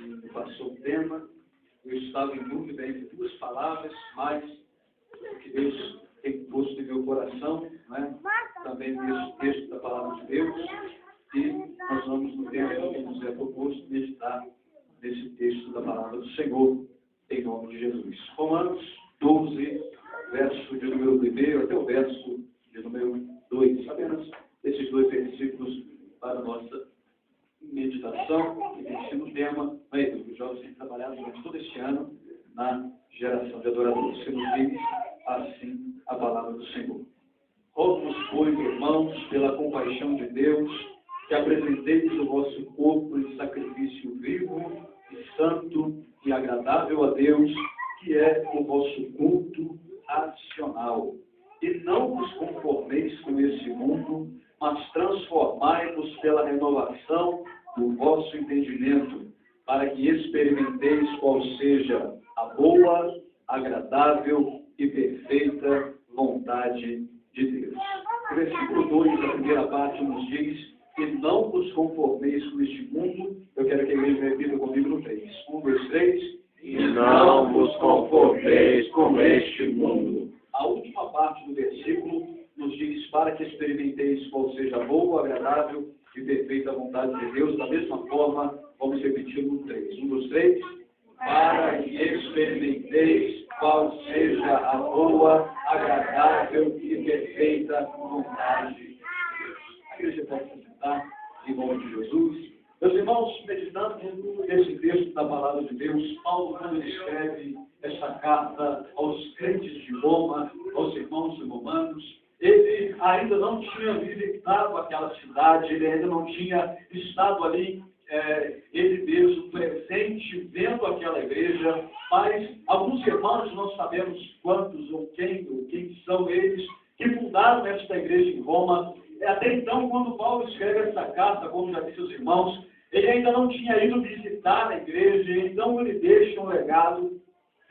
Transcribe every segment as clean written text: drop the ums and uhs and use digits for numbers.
me passou o tema. Eu estava em dúvida entre duas palavras, mas o que Deus tem posto em meu coração, né? Também nesse texto da palavra de Deus, e nós vamos, no tempo que nos é proposto, meditar nesse texto da palavra do Senhor, em nome de Jesus. Romanos 12, verso de número 1 até o verso de número 2. Apenas esses dois versículos para a nossa meditação, e tem sido o tema, os jovens têm trabalhado durante todo este ano na geração de adoradores. Se nos diz assim a palavra do Senhor. Rogo-vos, pois, irmãos, pela compaixão de Deus, que apresenteis o vosso corpo em sacrifício vivo e santo e agradável a Deus, que é o vosso culto racional. E não vos conformeis com esse mundo, mas transformai-vos pela renovação do vosso entendimento, para que experimenteis qual seja a boa, agradável e perfeita vontade de Deus. O versículo 2, a primeira parte, nos diz: e não vos conformeis com este mundo. Eu quero que a igreja repita comigo no 3. 1, 2, 3. E não vos conformeis com este mundo. A última parte do versículo nos diz: para que experimenteis qual seja a boa, agradável e perfeita vontade de Deus. Da mesma forma, vamos repetir no 3. 1, 2, 3. Para que experimenteis qual seja a boa, agradável e perfeita vontade de Deus. A igreja pode se sentar em nome de Jesus. Meus irmãos, meditando nesse texto da palavra de Deus, Paulo, quando ele escreve essa carta aos crentes de Roma, aos irmãos romanos, ele ainda não tinha visitado aquela cidade, ele ainda não tinha estado ali, ele mesmo presente, vendo aquela igreja, mas alguns irmãos, não sabemos quantos ou quem são eles, que fundaram esta igreja em Roma. Até então, quando Paulo escreve essa carta, como já disse os irmãos, ele ainda não tinha ido visitar a igreja, então ele deixa um legado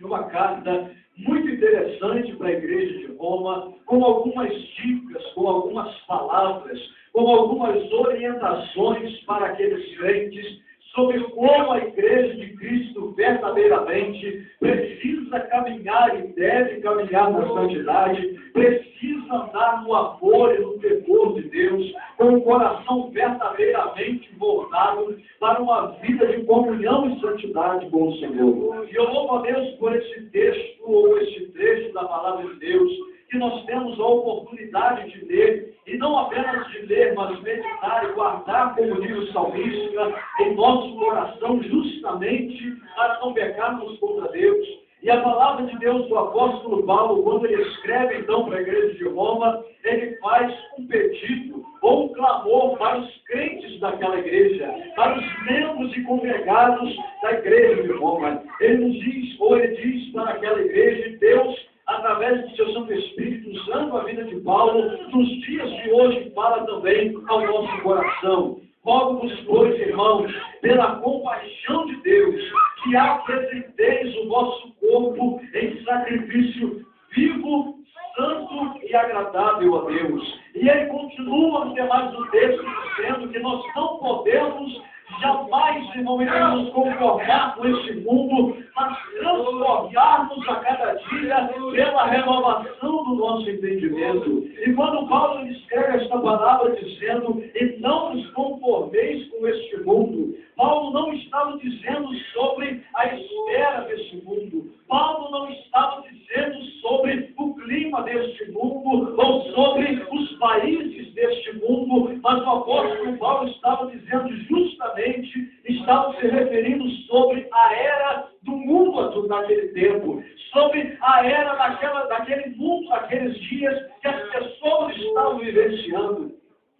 numa carta muito interessante para a igreja de Roma, com algumas dicas, com algumas palavras, com algumas orientações para aqueles crentes sobre como a igreja de Cristo verdadeiramente precisa caminhar e deve caminhar na santidade, precisa andar no amor e no temor de Deus, com o coração verdadeiramente voltado para uma vida de comunhão e santidade com o Senhor. E eu louvo a Deus por esse texto, ou esse trecho da palavra de Deus, que nós temos a oportunidade de ler, e não apenas de ler, mas meditar e guardar como diz o salmista em nosso coração, justamente para não pecarmos contra Deus. E a palavra de Deus do apóstolo Paulo, quando ele escreve então para a igreja de Roma, ele faz um pedido ou um clamor para os crentes daquela igreja, para os membros e congregados da igreja de Roma. Ele nos diz, ou ele diz para aquela igreja, e Deus, através do seu Santo Espírito, usando a vida de Paulo, nos dias de hoje, fala também ao nosso coração. Rogo-vos, pois, irmãos, pela compaixão de Deus, que apresenteis o vosso corpo em sacrifício vivo, santo e agradável a Deus. E ele continua nos demais do texto, dizendo que nós não podemos jamais, irmão, nos conformar com este mundo, mas transformarmos a cada dia pela renovação do nosso entendimento. E quando Paulo escreve esta palavra dizendo: e não nos conformeis com este mundo, Paulo não estava dizendo sobre a esfera deste mundo, Paulo não estava dizendo sobre o clima deste mundo, ou sobre os países deste mundo, mas o apóstolo Paulo estava dizendo justamente, estava se referindo sobre a era do mundo naquele tempo, sobre a era daquele mundo, daqueles dias que as pessoas estavam vivenciando.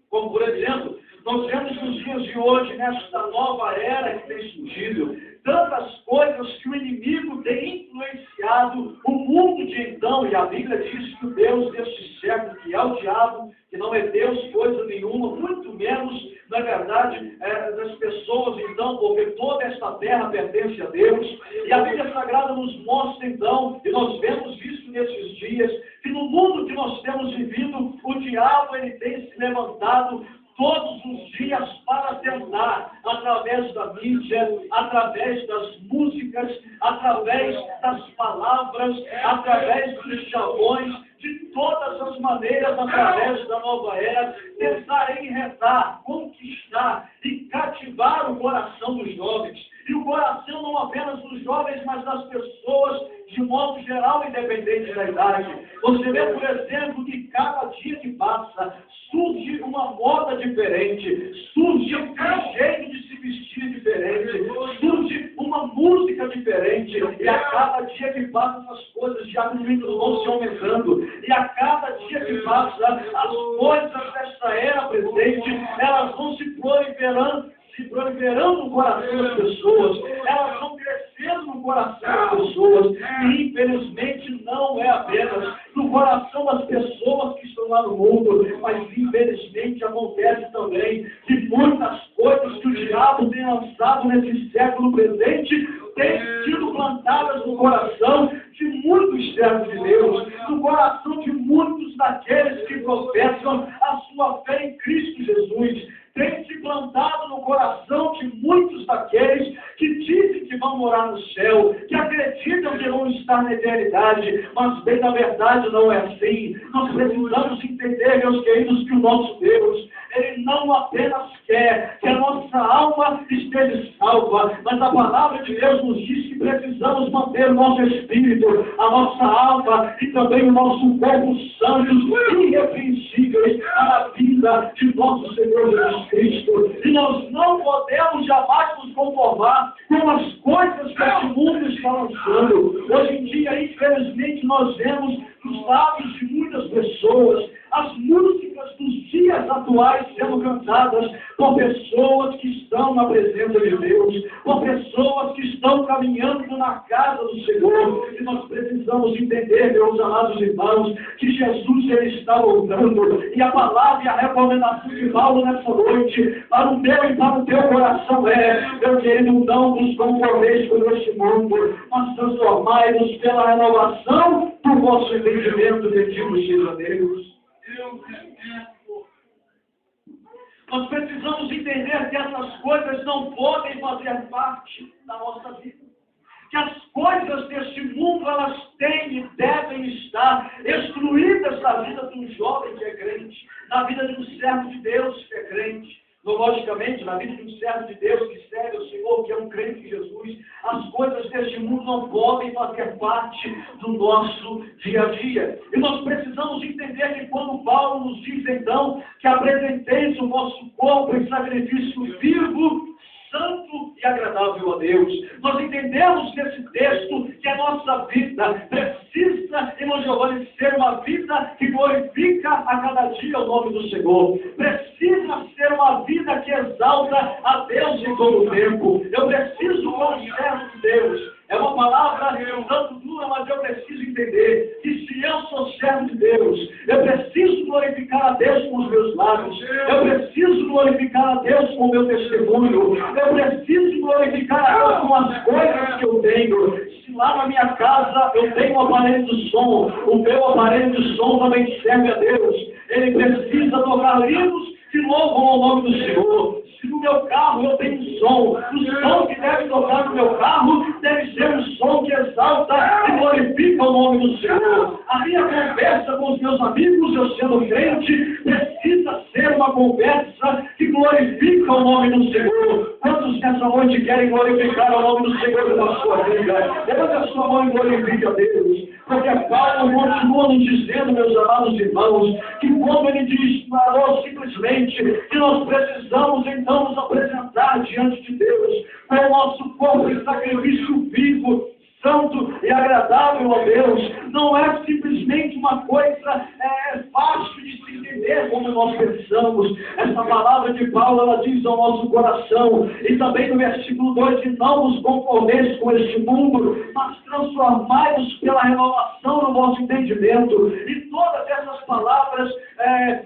Como, por exemplo, nós vemos nos dias de hoje, nesta nova era que tem surgido, tantas coisas que o inimigo tem influenciado o mundo de então, e a Bíblia diz que o Deus deste século, que é o diabo, que não é Deus coisa nenhuma, muito menos, na verdade, das pessoas, então, porque toda esta terra pertence a Deus. E a Bíblia Sagrada nos mostra, então, e nós vemos isso nesses dias, que no mundo que nós temos vivido, o diabo ele tem se levantado todos os dias para tentar, através da mídia, através das músicas, através das palavras, através dos chavões, de todas as maneiras, através da nova era, tentar enredar, conquistar e cativar o coração dos jovens. E o coração não apenas dos jovens, mas das pessoas de modo geral, independente da idade. Você vê, por exemplo, que cada dia que passa, surge uma moda diferente, surge um jeito de se vestir diferente, surge uma música diferente, e a cada dia que passa essas coisas de alimento vão se aumentando, e a cada dia que passa as coisas desta era presente, elas vão se proliferando no coração das pessoas, elas vão crescendo no coração das pessoas, e infelizmente não é apenas no coração das pessoas que estão lá no mundo, mas infelizmente acontece também que muitas coisas que o diabo tem lançado nesse século presente têm sido plantadas no coração de muitos servos de Deus, no coração de muitos daqueles que professam a sua fé em Cristo Jesus. Tem se plantado no coração de muitos daqueles que dizem que vão morar no céu, que acreditam que vão estar na eternidade, mas bem na verdade não é assim. Nós precisamos entender, meus queridos, que o nosso Deus, Ele não apenas quer que a nossa alma esteja salva, mas a palavra de Deus nos diz que precisamos manter o nosso espírito, a nossa alma e também o nosso corpo santos e irrepreensíveis à vida de nosso Senhor Jesus Cristo. E nós não podemos jamais nos conformar com as coisas que este mundo está lançando. Hoje em dia, infelizmente, nós vemos nos lábios de muitas pessoas as músicas dos dias atuais sendo cantadas por pessoas que estão na presença de Deus, por pessoas que estão caminhando na casa do Senhor. E nós precisamos entender, meus amados irmãos, que Jesus Ele está voltando. E a palavra e a recomendação de Paulo nessa noite, para o meu e para o teu coração meu querido, não vos conformeis com este mundo, mas transformai-vos pela renovação do vosso entendimento, bendito seja Deus. Nós precisamos entender que essas coisas não podem fazer parte da nossa vida. Que as coisas deste mundo, elas têm e devem estar excluídas da vida de um jovem que é crente, na vida de um servo de Deus que é crente. Logicamente, na vida de um servo de Deus que serve ao Senhor, que é um crente em Jesus, as coisas deste mundo não podem fazer parte do nosso dia a dia. E nós precisamos entender que quando Paulo nos diz, então, que apresenteis o vosso corpo em sacrifício vivo, santo e agradável a Deus. Nós entendemos nesse texto que a nossa vida precisa, irmão Giovanni, ser uma vida que glorifica a cada dia o nome do Senhor. Precisa ser uma vida que exalta a Deus em todo o tempo. Eu preciso, como servo de Deus, é uma palavra tanto dura, mas eu preciso entender que se eu sou servo de Deus, eu preciso glorificar a Deus com os meus lábios, eu preciso glorificar a Deus com o meu testemunho, eu preciso glorificar a Deus com as coisas que eu tenho. Se lá na minha casa eu tenho um aparelho de som, o meu aparelho de som também serve a Deus. Ele precisa tocar hinos que louvam ao nome do Senhor. Se no meu carro eu tenho um som, o som que deve tocar no meu carro deve ser um som que exalta e glorifica o nome do Senhor. A minha conversa com os meus amigos, eu sendo crente, precisa ser uma conversa que glorifica o nome do Senhor. Quantos nessa noite querem glorificar o nome do Senhor na sua vida? Levanta a sua mão e glorifique a Deus. Porque Paulo continua nos dizendo, meus amados irmãos, que quando ele diz, falou simplesmente que nós precisamos então nos apresentar diante de Deus com o nosso corpo em sacrifício vivo, santo e agradável a Deus, não é simplesmente uma coisa fácil de se entender como nós pensamos. Essa palavra de Paulo, ela diz ao nosso coração, e também no versículo 2, que não vos conformeis com este mundo, mas transformai-vos pela renovação do vosso entendimento. E todas essas palavras,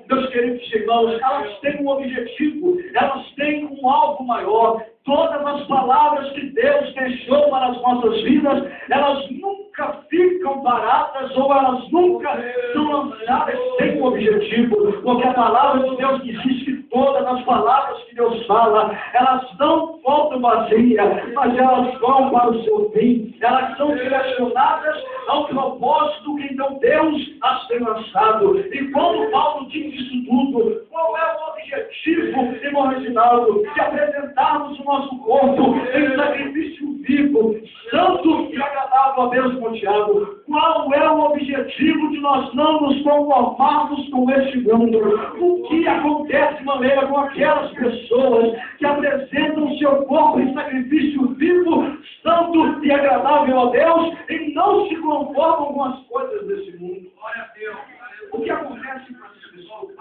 meus queridos irmãos, elas têm um objetivo, elas têm um alvo maior. Todas as palavras que Deus deixou para as nossas vidas, elas nunca ficam baratas ou elas nunca são lançadas sem um objetivo. Porque a palavra de Deus diz que todas as palavras que Deus fala, elas não voltam vazias, mas elas vão para o seu fim. Elas são direcionadas ao propósito que então Deus as tem lançado. E quando Paulo diz isso tudo, qual é o objetivo, irmão Reginaldo? De apresentarmos o nosso corpo em sacrifício vivo, santo e agradável a Deus, irmão Tiago. Qual é o objetivo de nós não nos conformarmos com este mundo? O que acontece, maneira, com aquelas pessoas que apresentam o seu corpo em sacrifício vivo, santo e agradável a Deus e não se conformam com as coisas desse mundo? Glória a Deus. O que acontece com essas pessoas?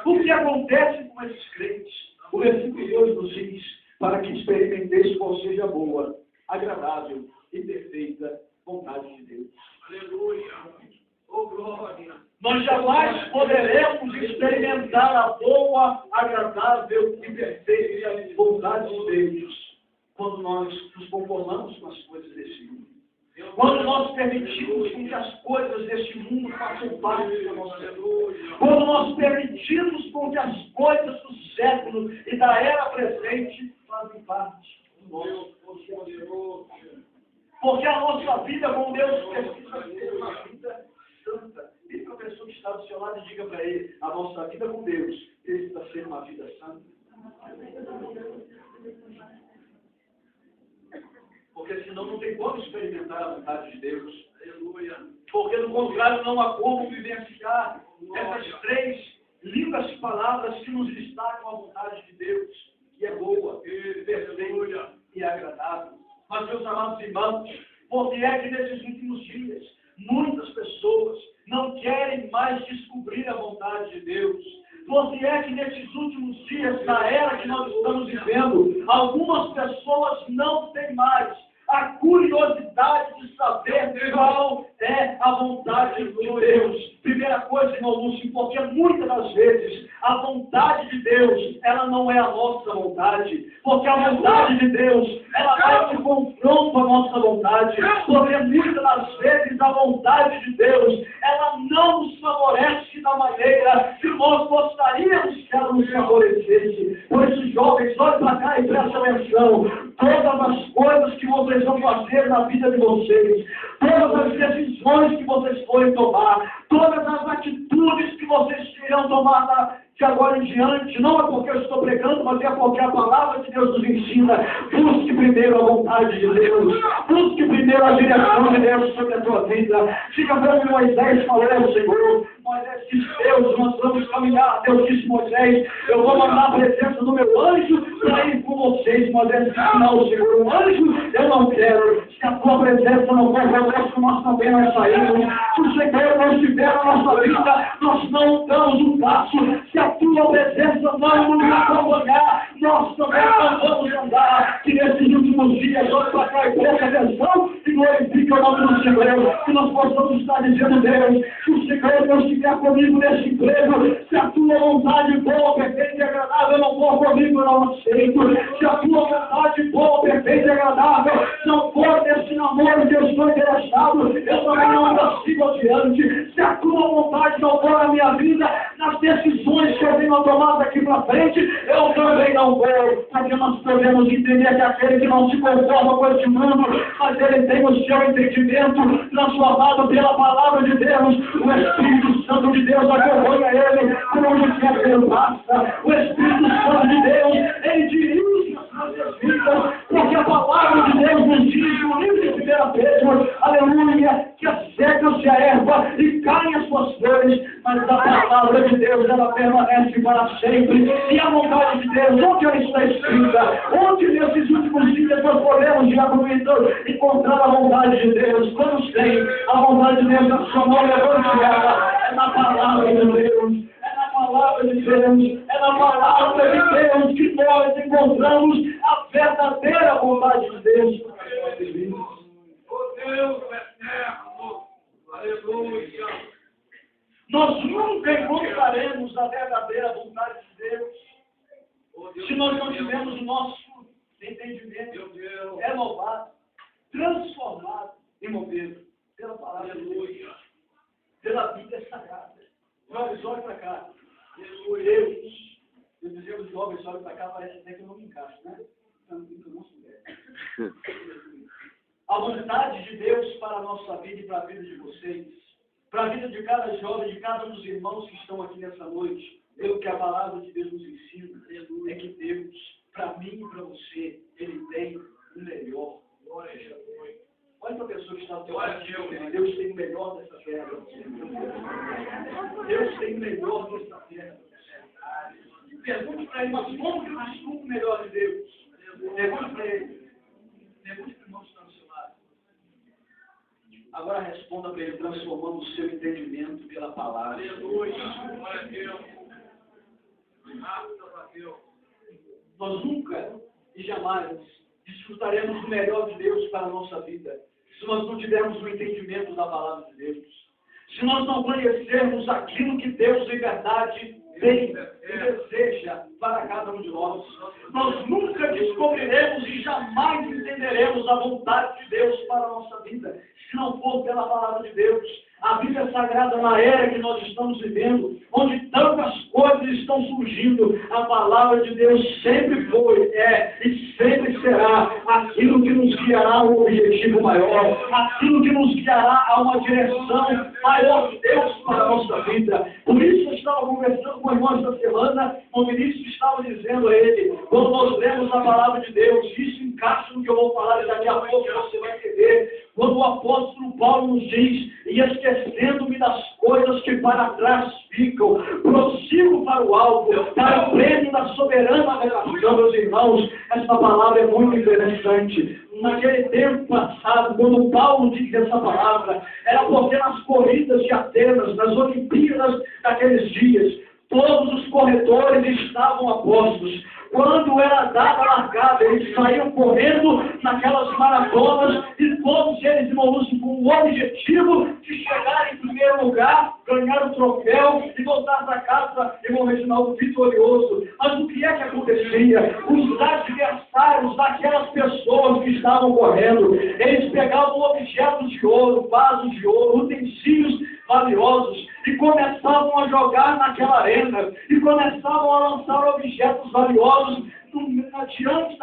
O que acontece com esses crentes? O versículo 2 nos diz: para que experimenteis qual seja a boa, agradável e perfeita vontade de Deus. Aleluia. Oh, glória. Nós jamais poderemos experimentar a boa, agradável e perfeita vontade de Deus quando nós nos conformamos com as coisas desse mundo. Quando nós permitimos que as coisas deste mundo façam parte da nossa vida. Quando nós permitimos que as coisas do século e da era presente fazem parte do nosso cotidiano. Porque a nossa vida com Deus precisa ser uma vida santa. E para a pessoa que está do seu lado, diga para ele: a nossa vida com Deus precisa ser uma vida santa. Porque senão não tem como experimentar a vontade de Deus. Aleluia. Porque do contrário não há como vivenciar essas três lindas palavras que nos destacam a vontade de Deus, que é boa, perfeita e agradável. Mas, meus amados irmãos, por que é que nesses últimos dias muitas pessoas não querem mais descobrir a vontade de Deus? Por que é que nesses últimos dias, na era que nós estamos vivendo, algumas pessoas não têm mais a curiosidade de saber qual é a vontade de Deus? Primeira coisa, irmão Lúcio, porque muitas das vezes a vontade de Deus, ela não é a nossa vontade. Porque a vontade de Deus, ela vai de confronto à nossa vontade. Porque muitas das vezes a vontade de Deus, ela não nos favorece da maneira que nós gostaríamos que ela nos favorecesse. Por isso, jovens, olhem para cá e prestem atenção. Todas as coisas que vocês vão fazer na vida de vocês, todas as decisões que vocês forem tomar, todas as atitudes que vocês irão tomar de agora em diante, não é porque eu estou pregando, mas é porque a palavra de Deus nos ensina: busque primeiro a vontade de Deus, busque primeiro a direção de Deus sobre a tua vida. Fica vendo Moisés falando: Senhor, Moisés disse: Deus, nós vamos caminhar. Deus disse: Moisés, eu vou mandar a presença do meu anjo para ir com vocês. Moisés disse: não, Senhor, o anjo eu não quero. Se a tua presença não for conosco, nós também não saímos. Se o Senhor não estiver na nossa vida, nós não damos um passo. Se a tua presença não nos acompanhar, nós também não vamos andar. Que nesses últimos dias, olhe para cá e preste atenção e glorifique o nome do Senhor. Que nós possamos estar dizendo: Deus, se o Senhor não estiver comigo nesse emprego, se a tua vontade boa, perfeita e agradável não for comigo, eu não aceito. Se a tua vontade boa, perfeita e agradável não for nesse namoro que eu estou interessado, eu também não prossigo adiante. Se a tua vontade não for na minha vida, nas decisões que eu venho a tomar daqui para frente, eu também não vou. Porque nós podemos entender que aquele que não se conforma com este mundo, mas ele tem o seu entendimento transformado pela palavra de Deus. O Espírito Santo de Deus acompanha ele por onde quer que ele passa. O Espírito Santo de Deus, ele dirige as nossas vidas, porque a palavra de Deus nos diz no livro de 1 Pedro, aleluia, que seca-se a erva e caem as suas flores, mas a palavra de Deus, ela permanece para sempre. E a vontade de Deus, onde ela está escrita? Onde nesses últimos dias nós podemos encontrar a vontade de Deus? Quando tem a vontade de Deus na sua mão, levante ela. É na palavra de Deus. É na palavra de Deus. É na palavra de Deus que nós encontramos a verdadeira vontade de Deus. Oh Deus eterno. Aleluia. Nós nunca encontraremos a verdadeira vontade de Deus se nós não tivermos o nosso entendimento renovado, transformado e movido pela palavra de Deus, pela Bíblia Sagrada. Olha para cá. Deus, eu você olha para cá, parece até que eu não me encaixo, né? Eu não souber. A vontade de Deus para a nossa vida e para a vida de vocês, para a vida de cada jovem, de cada um dos irmãos que estão aqui nessa noite, pelo que a palavra de Deus nos ensina, é que Deus, para mim e para você, Ele tem o melhor. Olha para a pessoa que está ao teu lado. Deus tem o melhor dessa terra. Deus tem o melhor dessa terra. Pergunte para ele, mas como que eu descubro o melhor de Deus? Pergunte para ele. Pergunte para o irmão que está do seu lado. Agora responda para ele, transformando o seu entendimento pela palavra. Nós nunca e jamais desfrutaremos do melhor de Deus para a nossa vida se nós não tivermos o entendimento da palavra de Deus. Se nós não conhecermos aquilo que Deus em verdade tem e deseja para cada um de nós, nós nunca descobriremos e jamais entenderemos a vontade de Deus para a nossa vida, se não for pela palavra de Deus. A Bíblia Sagrada, na era que nós estamos vivendo, onde tantas coisas estão surgindo, a palavra de Deus sempre foi, e sempre será aquilo que nos guiará a um objetivo maior, aquilo que nos guiará a uma direção maior de Deus para a nossa vida. Por isso eu estava conversando com o irmão esta semana, o ministro estava dizendo a ele, quando nós lemos a palavra de Deus, isso encaixa no que eu vou falar e daqui a pouco você vai entender, quando o apóstolo Paulo nos diz, e esquecendo-me das coisas que para trás ficam, prossigo para o alto, para o prêmio da soberana revelação, meus irmãos. Essa palavra é muito interessante. Naquele tempo passado, quando Paulo diz essa palavra, era porque nas corridas de Atenas, nas Olimpíadas daqueles dias, todos os corredores estavam apostos. Quando era dada a largada, eles saíam correndo naquelas maratonas e todos eles, irmãos, com o objetivo de chegar em primeiro lugar, ganhar o troféu e voltar para casa, irmão Reginaldo, vitorioso. Mas o que é que acontecia? Os adversários daquelas pessoas que estavam correndo, eles pegavam objetos de ouro, vasos de ouro, utensílios valiosos e começavam a jogar naquela arena e começavam a lançar objetos valiosos diante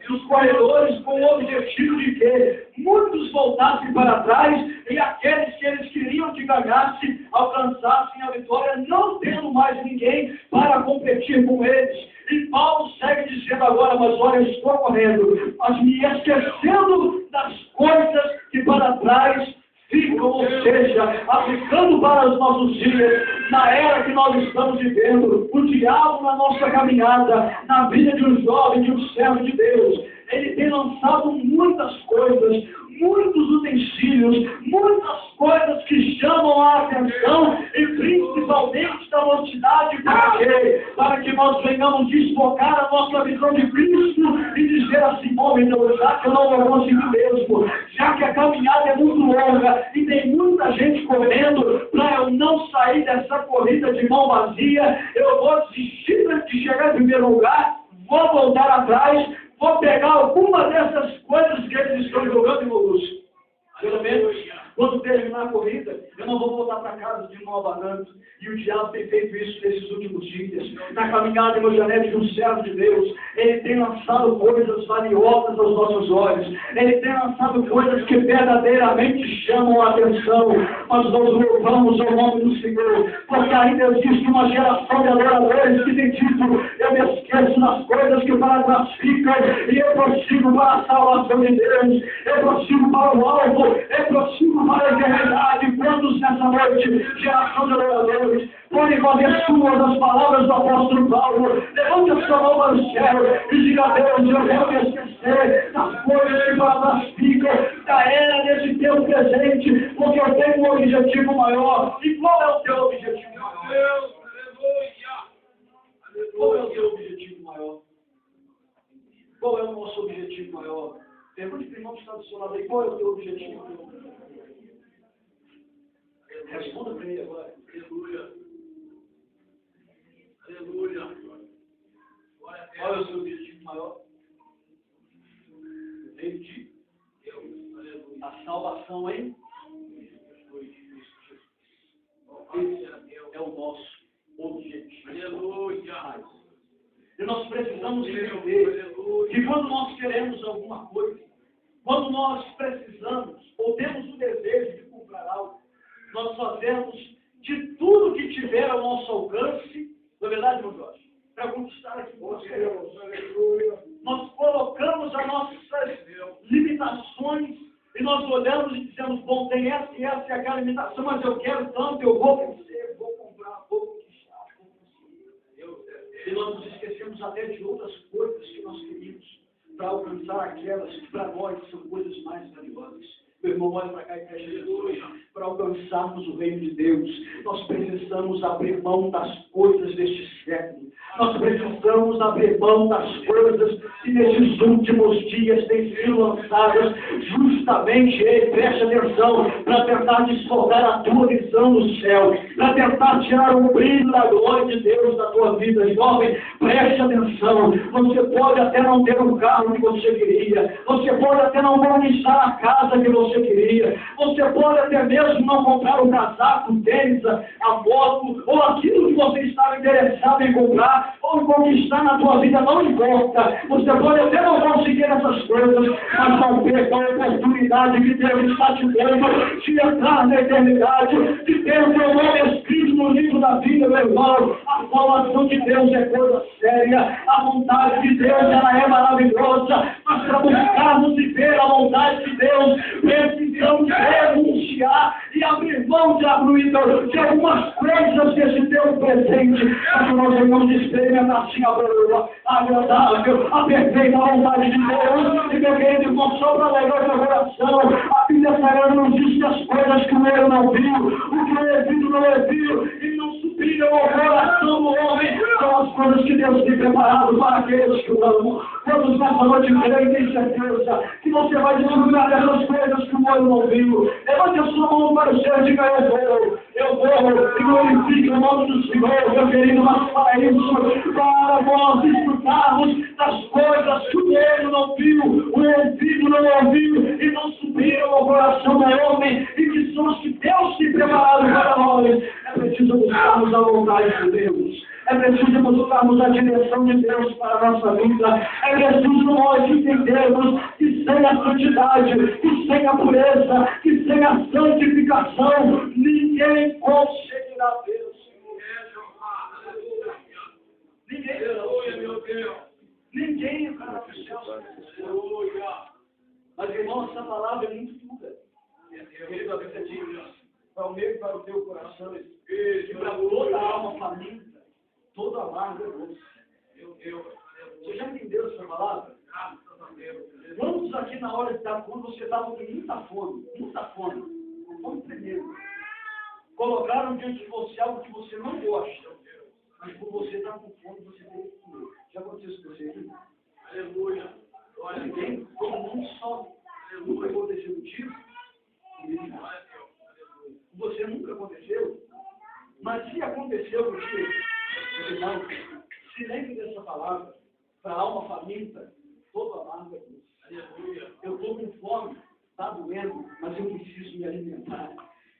dos corredores com o objetivo de que muitos voltassem para trás e aqueles que eles queriam que ganhasse alcançassem a vitória, não tendo mais ninguém para competir com eles. E Paulo segue dizendo agora, mas olha, eu estou correndo, mas me esquecendo das coisas que para trás ficam, ou seja, aplicando para os nossos dias, na era que nós estamos vivendo, o diabo na nossa caminhada, na vida de um jovem, de um servo de Deus, ele tem lançado muitas coisas, muitos utensílios, muitas coisas que chamam a atenção e principalmente da mocidade, para quê? Para que nós venhamos desfocar a nossa visão de Cristo e dizer assim, bom, então, já que eu não vou conseguir mesmo, já que a caminhada é muito longa e tem muita gente correndo, para eu não sair dessa corrida de mão vazia, eu vou desistir de chegar em primeiro lugar, vou voltar atrás, vou pegar alguma dessas coisas que eles estão jogando em Lúcio. Pelo menos, quando terminar a corrida, eu não vou voltar para casa de mão abanando. E o diabo tem feito isso nesses últimos dias. Na caminhada, meu Janete, de um servo de Deus, ele tem lançado coisas valiosas aos nossos olhos. Ele tem lançado coisas que verdadeiramente chamam a atenção. Mas nós louvamos ao nome do Senhor, porque ainda existe uma geração de adoradores que tem dito, eu me esqueço das coisas que para trás ficam e eu prossigo para a salvação de Deus. Eu prossigo para o alvo, eu prossigo para a eternidade. Quantos nessa noite, geração de adoradores, podem fazer suas as palavras do apóstolo Paulo? Levante a sua mão para o céu e diga a Deus, eu quero me esquecer das coisas que para trás ficam, da era desse tempo presente, porque eu tenho um objetivo maior. E qual é o teu objetivo maior? Qual é o teu objetivo maior? Qual é o nosso objetivo maior? Pergunte para o irmão que está do seu lado aí, qual é o teu objetivo maior? Responda para ele agora. Aleluia. Aleluia. Qual é o seu objetivo maior? Entende de Deus. Aleluia. A salvação em esse é o nosso objetivo. Aleluia. E nós precisamos entender que quando nós queremos alguma coisa, quando nós precisamos ou temos o desejo de comprar algo, nós fazemos de tudo que tiver ao nosso alcance, na verdade, meu Jorge, para conquistar aquilo que nós queremos. Nós colocamos as nossas limitações e nós olhamos e dizemos, bom, tem essa e essa e aquela limitação, mas eu quero tanto, eu vou vencer, vou comprar, vou conquistar, vou conseguir. E nós nos esquecemos até de outras coisas que nós queríamos para alcançar aquelas que para nós são coisas mais valiosas. Meu irmão, olha para cá e fecha Jesus. Para alcançarmos o reino de Deus, nós precisamos abrir mão das coisas deste século. Nós precisamos abrir mão das coisas que nesses últimos dias têm sido lançadas justamente, preste atenção, para tentar desfocar a tua visão do céu, para tentar tirar o brilho da glória de Deus da tua vida. Jovem, preste atenção, você pode até não ter um carro que você queria, você pode até não conquistar a casa que você queria, você pode até mesmo não comprar um casaco, um tênis, a moto, ou aquilo que você estava interessado em comprar, ou em conquistar na tua vida, não importa. Você pode até não conseguir essas coisas, mas não perca a oportunidade que Deus está te dando de entrar na eternidade, de ter o teu nome escrito no livro da vida, meu irmão. A salvação de Deus é coisa séria, a vontade de Deus ela é maravilhosa, mas para buscarmos viver a vontade de Deus, precisamos renunciar e abrir mão de algumas coisas desse teu presente, para que nós venhamos experimentar assim a boa, agradável, a perfeita vontade de Deus. E meu querido irmão, só para levar o teu coração, a Bíblia Sagrada não diz que as coisas que o olho não viu, o que o ouvido não ouviu, e não subiram ao coração do homem, são as coisas que Deus tem preparado para aqueles que o amam. Todos nessa noite creem, tem certeza que você vai desfrutar dessas coisas que o olho não viu. Levante a sua mão para o céu e diga, eu vou, e glorifique o nome do Senhor, meu querido, mas para isso, para nós desfrutarmos das coisas que o olho não viu, o ouvido não ouviu, e não subiram ao coração do homem, e que são os que Deus tem preparado para nós. É preciso buscarmos a vontade de Deus. É preciso buscarmos a direção de Deus para a nossa vida. É preciso nós entendermos que sem a santidade, que sem a pureza, que sem a santificação, ninguém conseguirá ver o Senhor. Ninguém entrará no céu. Mas, irmão, essa palavra é muito dura. Querido, a Bíblia diz, para o meu e para o teu coração, e para toda a alma faminta, toda amarga doce. Você já entendeu essa palavra? Quantos aqui na hora de dar fome, você estava com muita fome, fome tremenda. Colocaram diante de você algo que você não gosta, mas por você estar com fome, você tem que comer. Já aconteceu isso com você aqui? Aleluia. Ninguém, todo mundo sofre. Nunca aconteceu contigo? Você nunca aconteceu? Mas se aconteceu contigo, irmão, se lembre dessa palavra, para a alma faminta, toda amarga é doce. Eu estou com fome, está doendo, mas eu preciso me alimentar.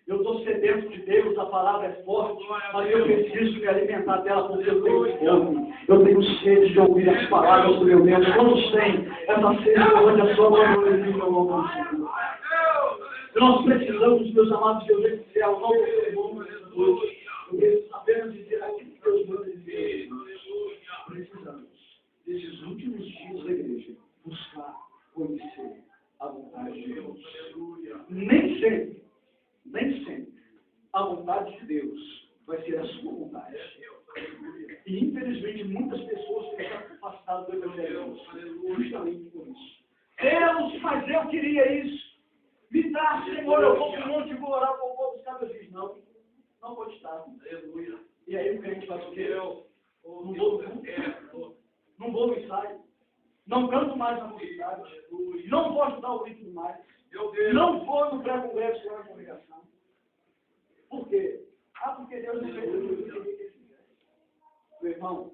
Eu estou sedento de Deus, a palavra é forte, mas eu preciso me alimentar dela porque eu tenho fome. Eu tenho sede de ouvir as palavras do meu Deus. Quantos têm essa sede onde a sua mão não consigo? Nós precisamos, meus amados, Deus do céu, não precisamos nessa noite. Eu preciso apenas dizer aquilo que Deus manda dizer. Precisamos, nesses últimos dias da igreja, buscar conhecer a vontade de Deus. Nem sempre a vontade de Deus vai ser a sua vontade. E infelizmente muitas pessoas têm se afastado do Evangelho justamente por isso. Deus, mas eu queria isso. Me dá, Senhor, eu vou para o monte e vou orar, vou buscar meus filhos. Não pode estar. E aí o crente faz o quê? Não vou no culto, não vou no ensaio, não canto mais na mocidade, não vou ajudar o ritmo mais, não vou no pré-congresso ou na congregação. Por quê? Porque Deus não fez o que ele queria que ele fizesse. Meu irmão,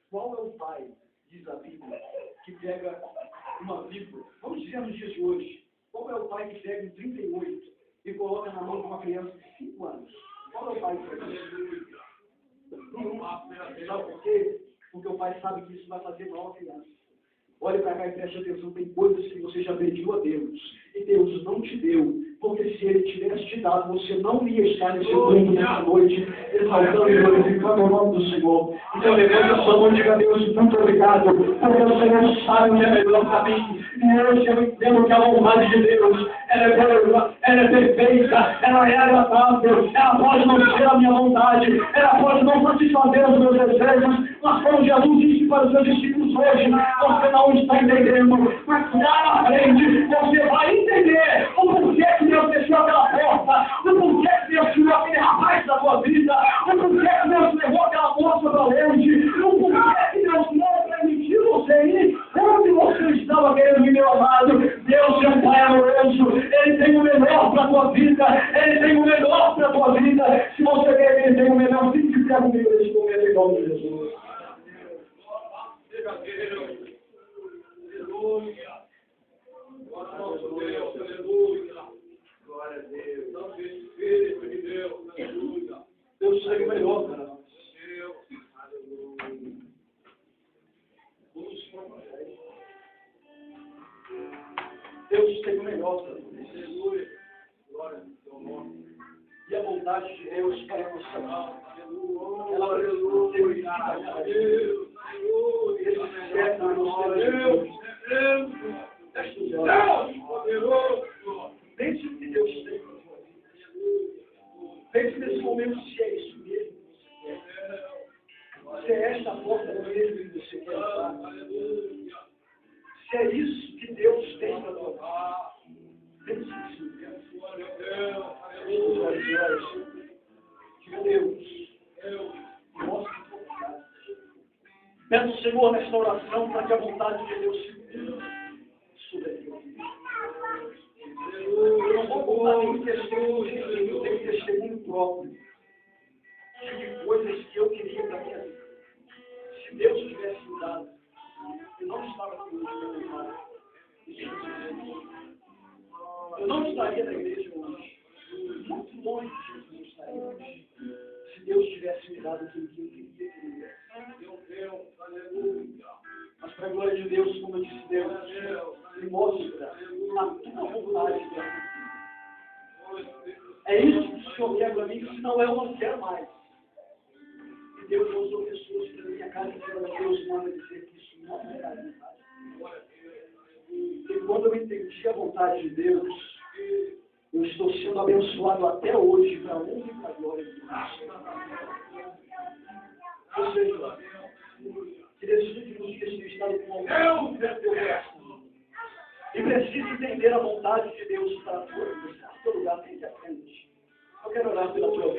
qual é o pai, diz a Bíblia, que pega uma Bíblia, vamos dizer nos dias de hoje, qual é o pai que pega um 38 e coloca na mão de uma criança de 5 anos? Qual é o pai que faz isso? Sabe por quê? porque o pai sabe que isso vai fazer mal à criança. Olhe para cá e preste atenção, tem coisas que você já pediu a Deus, e Deus não te deu, porque se Ele tivesse te dado, você não ia estar nesse mundo nessa noite, exaltando e glorificando o nome do Senhor. Então levante a sua mão e diga a Deus, muito obrigado, porque o Senhor sabe o que é melhor para mim. E hoje eu entendo que a vontade de Deus, ela é boa, ela é perfeita, ela é agradável, ela pode não ser a minha vontade, ela pode não satisfazer os meus desejos, mas como Jesus disse para os seus discípulos hoje, você não está entendendo, mas lá na frente você vai entender o porquê que Deus fechou aquela porta, o porquê que Deus tirou aquele rapaz da tua vida, o porquê que Deus levou aquela moça para longe, o porquê que Deus não permitiu você ir onde você estava querendo ir, meu amado. Deus é um Pai amoroso, Ele tem o melhor para a tua vida, Ele tem o melhor para a tua vida. Se você quer que Ele tenha o melhor, fique de pé comigo neste momento, em nome de Jesus. Aleluia. Glória a Deus. Não vejo Espírito de Deus. Aleluia. Deus segue o melhor, cara. Deus tem o melhor para você. Aleluia. Glória ao teu nome. E a vontade de Deus para a nossa alma. Aleluia. Ela precisa ser Aleluia. Aleluia. Pense no que Deus tem para você. Pense nesse momento se é isso mesmo que você quer. Se é esta porta mesmo que você quer usar. Se é isso que Deus tem para você. Pense nisso. Diga a Deus. Mostre a tua vontade. Peço ao Senhor nesta oração para que a vontade de Deus se cumpra sobre a tua vida. Eu não vou contar nenhum testemunho, eu tenho testemunho próprio de coisas que eu queria para a minha vida. Se Deus tivesse me dado, eu não estava aqui hoje para contar. Eu não estaria na igreja hoje. Muito longe de Jesus eu estaria hoje. Se Deus tivesse me dado aquilo que eu queria que Ele me desse. Mas para a glória de Deus, como eu disse, Deus, me mostra a tua vontade. É isso que o Senhor quer para mim, senão eu não quero mais. E Deus usou pessoas para minha casa e para Deus manda dizer que isso não é a vontade. E quando eu entendi a vontade de Deus, eu estou sendo abençoado até hoje para a honra e para a glória de Deus. Ou seja, que nesses últimos dias tenho estado com algum no teu coração. E preciso entender a vontade de Deus para a tua vida. Em todo lugar tem que aprender. Eu quero orar pela tua vida.